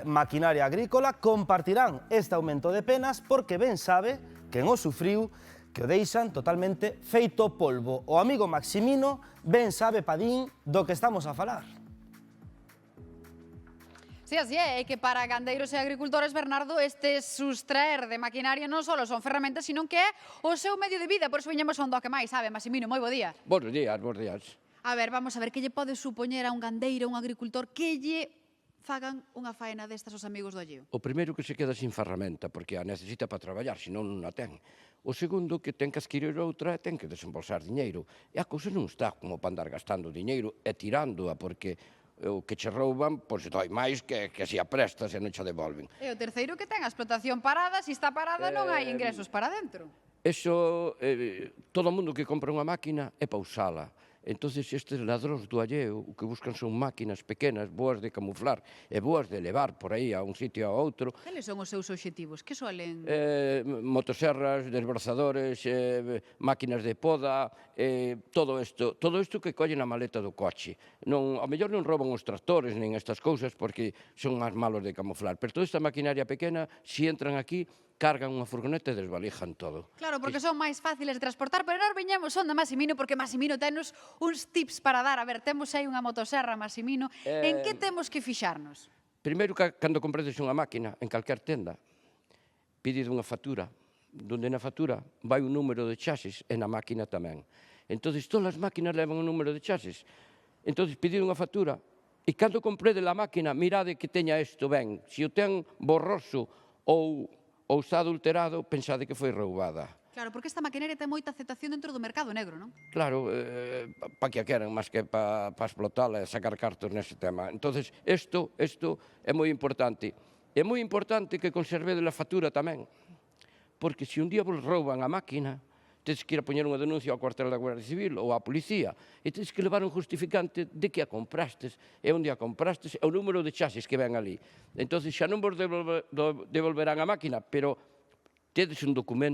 maquinaria agrícola compartirán este aumento de penas porque ben sabe quen o sufriu que o deixan totalmente feito polvo. O amigo Maximino ben sabe, Padín, do que estamos a falar. Sí, así é que para gandeiros e agricultores, Bernardo, este sustraer de maquinaria non só son ferramentas, sino que é o seu medio de vida. Por iso viñemos a un do que máis, sabe, Maximino, moi bo día. Bos días, bos días. A ver, vamos a ver, que lle pode supoñer a un gandeiro, un agricultor, que lle fagan unha faena destas os amigos do alleo? O primeiro que se queda sin ferramenta, porque a necesita para traballar, senón non a ten. O segundo que ten que adquirir outra e ten que desembolsar diñeiro. E a cousa non está como para andar gastando diñeiro e tirándoa, porque o que che rouban, pois doi máis que se a prestas e non che devolven. E o terceiro que ten a explotación parada, se está parada non hai ingresos para dentro. Eso, todo o mundo que compra unha máquina é para usala. Entonces estes ladróns do alleo o que buscan son máquinas pequenas, boas de camuflar e boas de levar por aí a un sitio a outro. Cales son os seus obxectivos? Que suelen... Motoserras, desbrozadores, máquinas de poda, todo isto que collen na maleta do coche. Non, a mellor non roban os tractores nin estas cousas porque son máis malos de camuflar, pero toda esta maquinaria pequena, se entran aquí, cargan unha furgoneta e desvalijan todo. Claro, porque son máis fáciles de transportar, pero nós viñemos son de Maximino, porque Maximino tenos uns tips para dar. A ver, temos aí unha motoserra, Maximino. En que temos que fixarnos? Primeiro, cando compredes unha máquina en calquer tenda, pide unha factura, donde na factura vai un número de chasis e na máquina tamén. Entón, todas as máquinas levan un número de chasis. Entón, pide unha factura, e cando comprede a máquina, mirade que teña isto ben. Se o ten borroso ou está adulterado, pensade que foi roubada. Claro, porque esta maquinaria ten moita aceptación dentro do mercado negro, non? Claro, pa que a queren, máis que pa explotala e sacar cartos nese tema. Entón, isto é moi importante. É moi importante que conservedes a factura tamén, porque se un día vos rouban a máquina, tedes que ir a poñer unha denuncia ao cuartel da Guardia Civil ou á policía, e tedes que levar un justificante de que a comprastes, e onde a comprastes, e o número de chasis que ven ali. Entón, xa non vos devolverán a máquina, pero tedes un documento